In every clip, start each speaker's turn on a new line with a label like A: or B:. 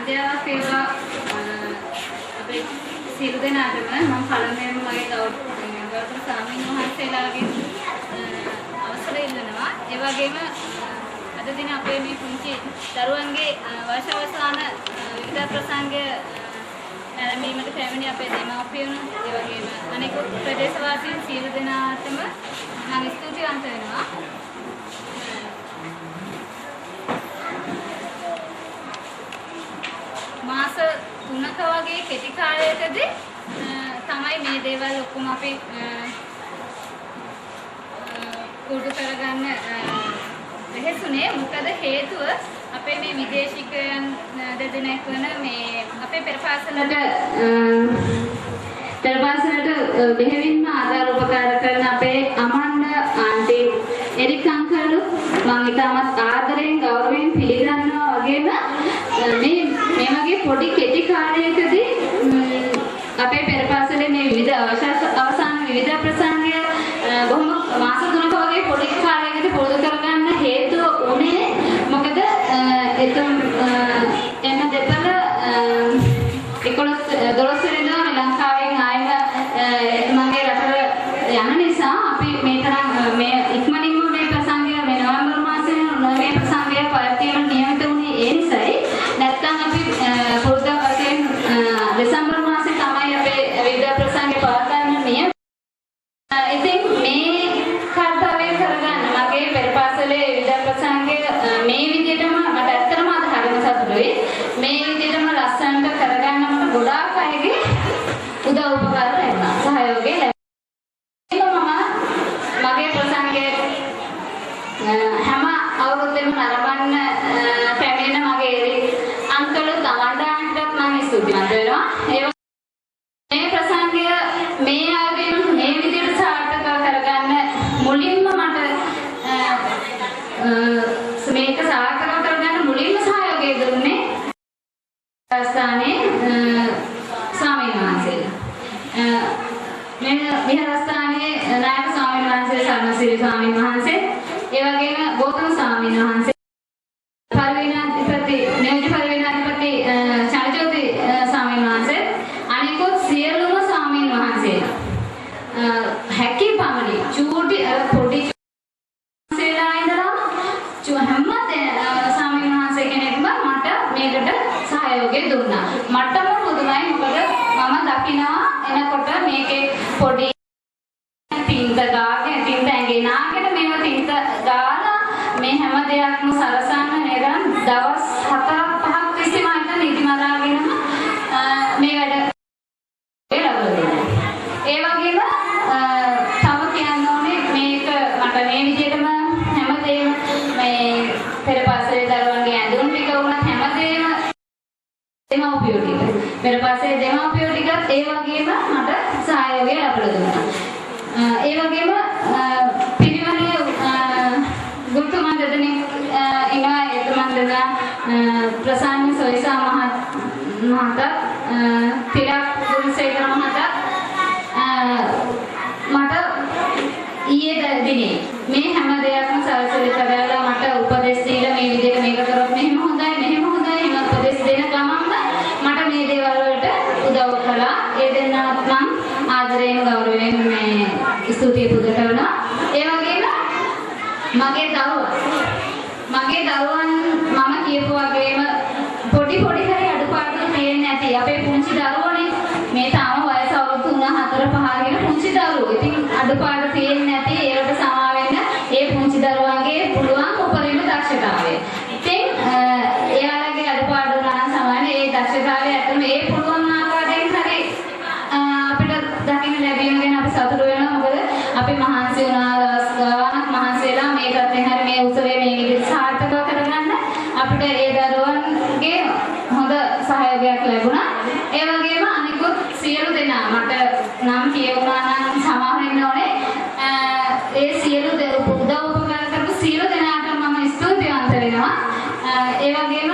A: විද්‍යාවක් ඒවා අපේ සියලු දෙනාටම මම පළමුවෙන්ම මගේ ගෞරවනීය ස්වාමීන් වහන්සේලාගෙන් අවසර ඉල්ලනවා. ඒ වගේම අද දින අපේ මේ පුංචි දරුවන්ගේ වර්ෂාවසාන විවිධ ප්‍රසංග නැරඹීමට පැමිණි අපේ දෙමාපියන් ඒ වගේම අනෙකුත් ප්‍රදේශවාසීන් සියලු දෙනාටම මම ස්තුතිවන්ත වෙනවා. මාස 3ක වගේ කෙටි කාලයකදී තමයි මේ දේවල් ඔක්කොම අපි කුඩු කරගන්න වෙහෙසුනේ. මොකද හේතුව අපේ මේ විදේශිකයන් දෙදෙනෙක් වන මේ අපේ පෙරපාසලට බෙහෙවින්ම ආධාර උපකාර කරන අපේ අමන්ඩ ආන්ටි එරික් අංකල් මම ඉතාමත් ආදරයෙන් ගෞරවයෙන් පිළිගන්නවා. වගේම මේ වගේ පොඩි කෙටි කාලයකදී අපේ පෙරපාසලේ මේ විවිධ අවසාන විවිධ ප්‍රසංගය බොහොම මාස 3ක වගේ පොඩි කාලයකදී පුරුදු කරගන්න හේතුව උනේ මොකද එන්න දෙපළ 12 වෙනිදා ලංකාවෙන් ආයම මගේ රටට යන නිසා අපි මේ තරම් මේ ඉක්මනින්ම මේ ප්‍රසංගය මේ නොවැම්බර් මාසයේ මේ ප්‍රසංගය පවත්වීමට නියමිත වුණේ ඒ නිසායි. නැත්නම් අපි පුරුද්දක් වශයෙන් දෙසැම්බර් මාසයේ තමයි අපේ විවිධ ප්‍රසංග පවත්වන්න නියම. ඉතින් මේ කර්තව්‍ය කරගන්න මගේ පෙරපාසලේ විවිධ ප්‍රසංග මේ විදිහටම මට ඇත්තටම අද හරිම සතුටුයි. මේ විදිහටම ලස්සනට කරගන්න මට ගොඩාක් අයගේ උදව් උපකාර ලැබුණා. සහයෝගය ලැබුණා. මගේ ප්‍රසංගයේ හැම අවුරුද්දෙම නරඹන්න පැමිණෙන මගේ එරික් අංකල් තමන්ටත් මම ස්තුතිවන්ත වෙනවා. මේ ප්‍රසංගය මේ ආවෙන් මේ විදිහට සාර්ථක කරගන්න මුලින්ම මට මේක සාර්ථක කරගන්න මුලින්ම සහයෝගය දුන්නේ ස්ථානයේ ස්වාමීන් වහන්සේලා. මේ විහාරස්ථානයේ නායක ස්වාමීන් වහන්සේ සර්ණසිරි ස්වාමීන් වහන්සේ, ඒ වගේම ගෞතම ස්වාමීන් වහන්සේ, නියෝජ්‍ය පරිවේනාධිපති චාරිජෝති ස්වාමීන් වහන්සේ, අනිකුත් සියලුම ස්වාමීන් වහන්සේලා හැකි පමණි චූටි පොඩි වහන්සේලා ඉඳලා හැම ස්වාමීන් වහන්සේ කෙනෙක්ම මට මේකට සහයෝගය දුන්නා. මටම පුදුමයි. මොකද මම දකිනවා එනකොට මේකේ පොඩි තින්ත ඇඟේ නාගෙන මේව තින්ත ගාලා මේ හැම දෙයක්ම සලසන්න නේද දවස් 4-5ක් තිස්සේම හිටන් නිදි මරාගෙනම මේ වැඩ ලැබලා දෙනවා. ඒ වගේම තව කියන්න ඕනේ මේක මට මේ විදිහටම හැමදේම මේ පෙරපාසලේ දරුවන්ගේ ඇඳුම් ටික වුණත් හැමදේම දෙමව්පියෝ ටික පෙරපාසලේ දෙමව්පියෝ ටිකත් ඒ වගේම මට සහයෝගය ලැබලා දුන්නා. ඒ වගේම පිරිවැනේ ගුරුතුමන් දෙදෙනෙක් ඉනවා. එතුමන් දෙදෙනා ප්‍රසන්න සොයිසා මහතා තිලක් ගුණසේකර මහතා මට ඊයේ දිනේ මේ හැම දෙයක්ම සල්සලි කරලා මට උපදෙස් දීලා මේ විදිහට මේක කරොත් මෙහෙම හොඳයි මෙහෙම හොඳයි එහෙම උපදෙස් දෙන ගමන්ම මට මේ දේවල් වලට උදව් කළා. ඒ දෙන්නාත් මම ආදරයෙන් ගෞරවයෙන් මේ ස්තුතිය පුද කරනවා. ඒ වගේම මගේ දරුවන් මම කියපු වගේම පොඩි හරි අඩුපාඩු තියෙන්නේ නැති අපේ පුංචි දරුවනේ මේ තාම වයස අවුරුදු 3-4-5 කියන පුංචි දරුවෝ. ඉතින් අඩුපාඩු තියෙන්නේ නැති ඒකට සමා වෙන්න ඒ පුංචි දරුවන්ගේ පුළුවන් උපරිම දක්ෂතාවය. ඉතින් එයාලගේ අඩුපාඩු ගන්න සමාන ඒ දක්ෂතාවය ඇතුළු මේ පුළුවන් ආකාරයෙන් හරි අපිට දකින්න ලැබීම ගැන අපි සතුටු වෙනවා. මොකද අපි මහන්සි වුණා දවස් ගානක් මහන්සිලා මේ පැත්තෙන් හරි මේ උත්සවයේ මේ විදිහට සාර්ථකව කරගන්න අපිට ඒ දරුවන්ගේ හොඳ සහයෝගයක් ලැබුණා. ඒ වගේම අනිකුත් සියලු දෙනා මට නම් කියවුණා නම් සමා වෙන්න ඕනේ. ඒ සියලු උදව් උපකාර කරපු සියලු දෙනාට මම ස්තුතිවන්ත වෙනවා. ඒ වගේම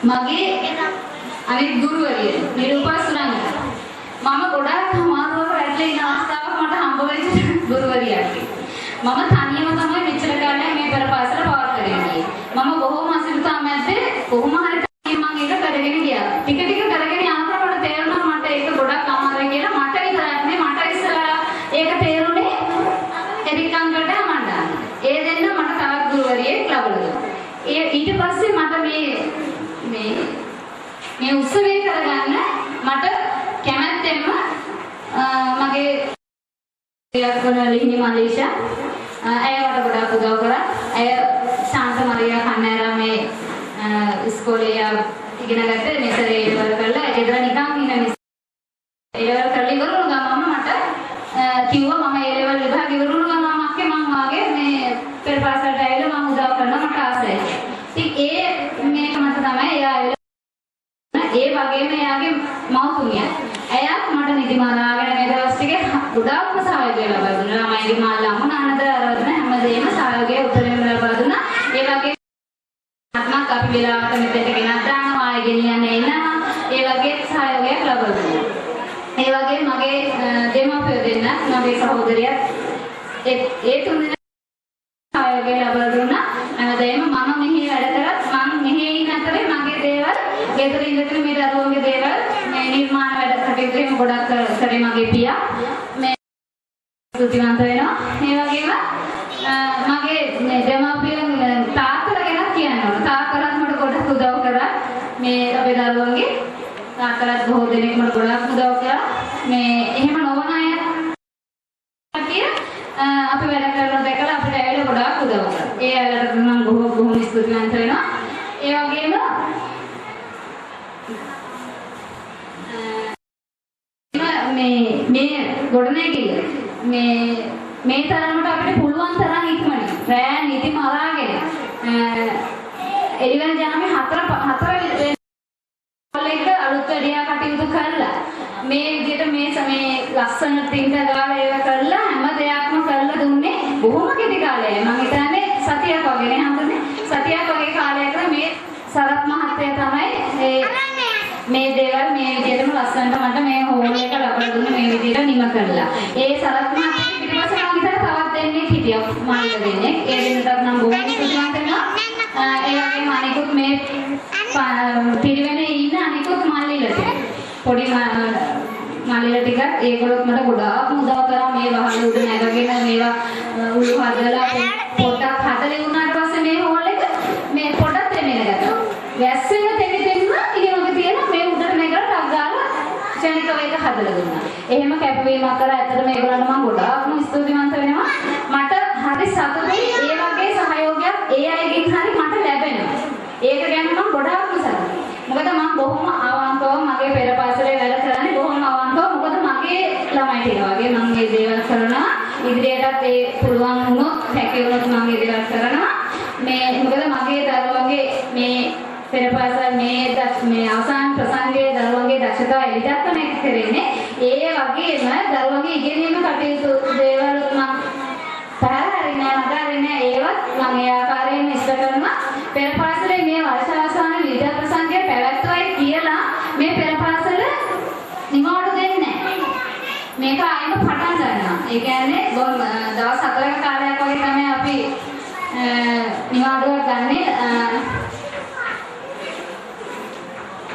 A: මගේ අනිත් ගුරුවරිය නිරූපා සුරංග මම ගොඩාක් අමාරුවක වැටලා ඉන්න අවස්ථාවක් මට හම්බ වෙච්ච ගුරුවරියක්. මම තනියම තමයි මෙච්චර කාලයක් මේ පෙරපාසල පවත්වාගෙන ගියේ. මම බොහොම අසිරිතා මැද්දේ කොහොම හරි මම ඒක කරගෙන මේ උත්සවය කරගන්න මට කැමැත්තෙන්ම මගේ දෙයක් ලිහිණි මලීෂා ඇය මට ගොඩාක් උදව් කරා. ඇය ශාන්ත මරියා කන්නෑරාමේ ඉස්කෝලේ ඉගෙන ගත්තේ මෙසරේ ඉවර කරලා ඒදලා නිකන් ඉන්න මිස් ඒවල් කරලා ඉවරුණු ගමම මට කිව්වා මම ඒ ලෙවල් විභාග ඉවරුණු ගමම අක්කේ මම වාගේ මේ පෙර පාසලට ඇවිල්ලා මම උදව් කරනවා මට ආසයි. ඉතින් ඒ මේක මත තමයි එයා ඒ වගේම එයාගේ මව්තුමිය. එයා මට නිදි මරාගෙන මේ දවස් ටිකේ ගොඩාක්ම සහයෝගය ලබා දුන්නා. ළමයිගේ මාළු අමුණානද ආරාධන හැමදේම සහයෝගය උත්තරීම ලබා දුන්නා. ඒ වගේ ආත්මක් අපි වෙලාවට මෙතෙන්ට ගෙනත් දානවා, ආයෙ ගෙනියන්න එනවා. ඒ වගේ සහයෝගයක් ලබා දුන්නා. ඒ වගේ මගේ දෙමාපියෝ දෙන්න මගේ සහෝදරියත් ඒ තුන් දෙනා සහයෝගය ලබා දුන්නා. හැමදේම මම මෙහි වැඩ කරත් මම මෙහි ඉන්න අතරේ මගේ දේවල් ගෙදර ඉඳගෙන මේ දරුවෝගේ දේවල් මේ නිර්මාණ වැඩ කටයුතු එහෙම ගොඩක් කරේ මගේ පියා. මේ ස්තුතිවන්ත වෙනවා. ඒ වගේම මගේ මේ දෙමාපියන් තාත්තලා ගැන කියන්න ඕන. තාත්තලාත් මට ගොඩක් උදව් කරා. මේ අපේ දරුවන්ගේ තාත්තලාත් බොහෝ දෙනෙක් මට ගොඩක් උදව් කරා. මේ එහෙම නොවන අය අපි වැඩ කරන දැකලා අපිට ඇවිල්ලා ගොඩක් උදව් කරා. ඒ අයලට මම බොහොම ස්තුතිවන්ත වෙනවා. ඒ වගේම මේ ගොඩනැගිල්ල මේ තරමට අපිට පුළුවන් තරම් ඉක්මනින් රෑ නිදි මරාගෙන එළිවෙන ජනමේ හතර කොල්ලෙක්ට අලුත් වැඩියා කටයුතු කරලා මේ විදිහට මේ ලස්සන තින්ද ගාලා ඒව කරලා හැම දෙයක්ම කරලා දුන්නේ බොහොම කෙටි කාලයයි. මම හිතන්නේ සතියක් වගේ නේ හම්බුනේ. සතියක් වගේ කාලයකට මේ සරත් මහත්තයා තමයි මේ දේවල් මේ විදිහටම ලස්සනට මට මේ හෝල් එක ලබා දුන්නේ මේ විදිහට නිම කරලා. ඒ සරත් මහත්තයා පිටිපස්සේ මම හිතලා තවත් දෙන්නෙක් හිටියා මල්ල දෙන්නෙක්. ඒ දෙන්නටත් නම් බොහොම ස්තුතිවන්ත වෙනවා. ඒ වගේම අනිකුත් මේ පිරිවෙනේ ඉන්න අනිකුත් මල්ලිලට පොඩි මල්ලිල ටික ඒගොල්ලොත් මට ගොඩාක් උදව් කරා. මේ වහල උඩ නැගගෙන මේවා උළු හදලා පොඩක් හදලා වුණාට පස්සේ මේ හෝල් එක මේ පොඩක් දෙන්නේ ගත්තා. වැස්සෙන තෙමෙන්න ඉගෙනක තියෙන මේ උඩට නැගලා ටක් ගාලා ක්ෂණිකව එක හදලා දුන්නා. එහෙම කැපවීමක් කරා. ඇත්තටම ඒගොල්ලන්ට මම ගොඩාක්ම ස්තුතිවන්ත වෙනවා. මට හරි සතුටුයි ඒ වගේ සහයෝගයක් ඒ අයගෙන් හරි මට ලැබෙනවා. ඒක ගැන මම ගොඩාක්ම සතුටුයි. මොකද මම බොහොම අවංකව මගේ පෙර පාසලේ වැඩ කරන්නේ බොහොම අවංකව. මොකද මගේ ළමයි ටික වගේ මම මේ දේවල් කරනවා. ඉදිරියටත් ඒ පුළුවන් වුණොත් හැකි වුණොත් මම මේ දේවල් කරනවා. මොකද මගේ දරුවගේ මේ පෙර පාසල මේ අවසාන ප්‍රසංගයේ දරුවන්ගේ දක්ෂතාව එළිදක්වන එක කරන්නේ. ඒ වගේම දරුවන්ගේ ඉගෙනීම කටයුතු දේවල් මම පාරිණාමකාරී ඒවත් මම ඒ ආකාරයෙන් ඉෂ්ට කරනවා. පෙර පාසලේ මේ වර්ෂ අවසාන විද්‍යා ප්‍රසංගය පැවැත්වුවයි කියලා මේ පෙර පාසල නිමාඩු දෙන්නේ නැහැ. මේක ආයෙම පටන් ගන්නවා. ඒ කියන්නේ දවස් 4ක කාලයක් වගේ තමයි අපි නිමාඩුවක් ගන්නෙ.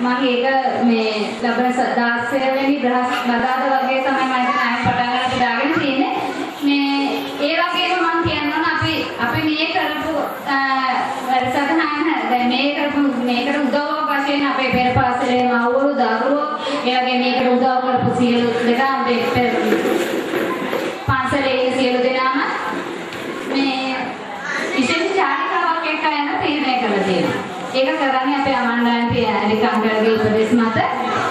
A: මම ඒක මේ ලබන 16 වෙනි බදාද වගේ තමයි මම ආයෙ පටන් ගන්න දාගෙන තියෙන්නේ. මේ ඒ වගේම මම කියනවා අපි මේ කරපු වැඩසටහන දැන් මේකට උදව්වක් වශයෙන් අපේ පෙර පාසලේ මව්වරු දරුවෝ ඒ වගේ මේකට උදව් කරපු සියලු දෙනා පන්සලේ සියලු දෙනාම මේ විශේෂ චාරිකාවක් එක්ක යන තීරණය කළා තියෙනවා. ඒක කරන්නේ අපේ අමන්ඩාන්ති ඇලිකංගල්ගේ උපදෙස් මත.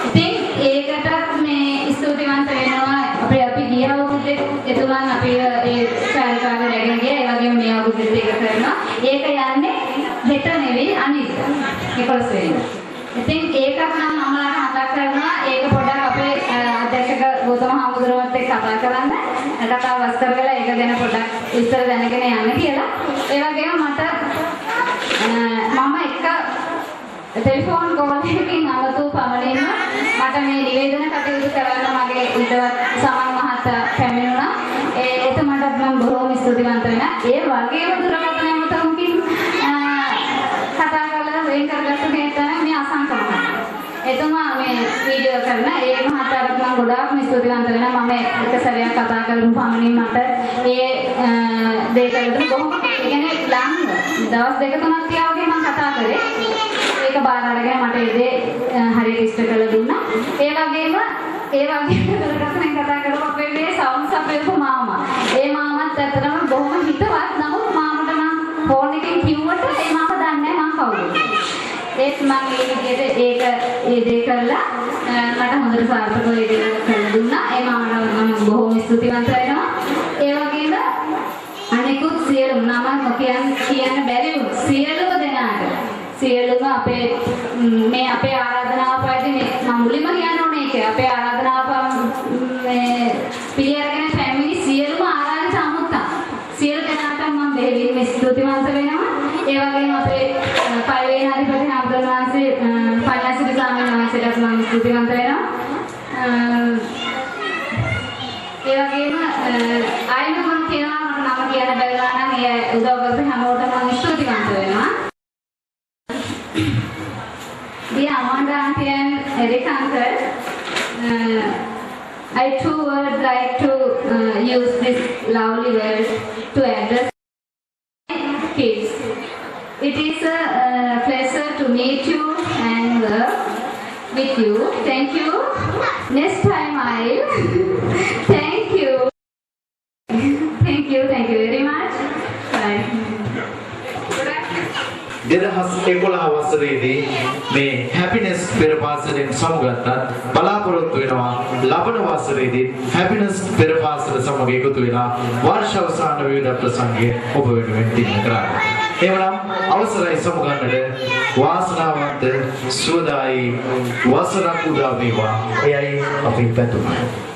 A: ඉතින් ඒකටත් මේ ස්තුතිවන්ත වෙනවා. අපි ගිය අවුරුද්දේ එතුමන් අපි ඒ චාරිකාව රැගෙන ගියා. ඒ වගේම මේ අවුරුද්දේත් ඒක කරනවා. ඒක යන්නේ හෙට නෙවෙයි අනිද්දා 11 වෙනිදා. ඉතින් ඒකත් නම් අමලාට මතක් කරනවා. ඒක පොඩ්ඩක් අපේ අධ්‍යක්ෂක ගෞතම හාමුදුරුවෝත් එක්ක කතා කරන්න. කතාව වස්තර වෙලා ඒක ගැන පොඩ්ඩක් විස්තර දැනගෙන යන්න කියලා. ඒ වගේම මට මම එක ටෙලිෆෝන් කෝල් එකකින් අමතූ පමණින්ම මට මේ නිවේදන කටයුතු කරන්න මගේ උදවත් සමන් මහතා පැමිණුණා. එතුමාටත් මම බොහොම ස්තුතිවන්ත වෙනවා. ඒ වගේම දුරකථන ඇමතුමකින් කතා කරලා වෙන් කරගත්ත කෙනෙක් තමයි මේ අසංක මහතා. එතුමා මේ වීඩියෝ කරන ඒ මහතාට මම ගොඩාක්ම ස්තුතිවන්ත වෙනවා. මම එක සැරයක් කතා කරපු පමණින් මට ඒ දේකලට බොහොම කියන්නේ ලංව දවස් දෙක තුනක් තියා වගේ මම කතා කරේ. ඒක බාර අරගෙන මට ඉතේ හරියට ඉෂ්ට කරලා දුන්නා. ඒ වගේම කරකටෙන් කතා කරපු අපේ මේ සවුන්ඩ්ස් අපේ මාමා. ඒ මාමත් ඇත්තටම බොහොම හිතවත්. නමුත් මාමට මම ෆෝන් එකෙන් කිව්වට ඒ මාමා දන්නේ නැහැ මම කවුද. ඒත් මම ඒ විදිහට ඒ දේ කරලා මට හොඳට සාර්ථකව ඒ දේ කරලා දුන්නා. ඒ මාමට මම බොහොම ස්තුතිවන්ත වෙනවා. ඒ වගේම අනෙකුත් සියලුම නම කියන්න බැරි වුණු සියලුම දෙනාට සියලුම අපේ මේ අපේ ආරාධනාව පරිදි මම මුලින්ම කියන්න ඕනේ ඒක අපේ ආරාධනාව මේ පිළිඅරගෙන ෆැමිලි සියලුම ආරාධිත අමුත්තා සියලු දෙනාට මම දෙවියන් ස්තුතිවන්ත වෙනවා. ඒ වගේම අපේ පළවෙනි අධිපති හම්බුන් වහන්සේ පඤ්ඤාසිරි ස්වාමීන් වහන්සේට මම ස්තුතිවන්ත වෙනවා. ඒ වගේම ආයෙත් මම කියනවා මට නම කියන්න බැරිලා නම් ඒ උදව් කරපු හැමෝටම මම ස්තුතිවන්ත වෙනවා. Dear Amanda auntie and Eric uncle, I too would like to use this lovely word to address kids. It is a pleasure to meet you and work with you. Thank you. Next time I'll. Thank you. Thank you very much. Bye.
B: 2011 වසරේදී මේ happiness පෙරපාසලෙන් සමුගත්තත් බලාපොරොත්තු වෙනවා ලබන වසරේදී happiness පෙරපාසල සමග එකතු වෙලා වර්ෂ අවසාන විවිධ ප්‍රසංගය ඔබ වෙනුවෙන් තින්න කරන්න. එවනම් අවසරයි සමුගන්නට වාසනාවන්ත සුවදායි වසරක් උදා වේවා. එයයි අපේ පැතුම.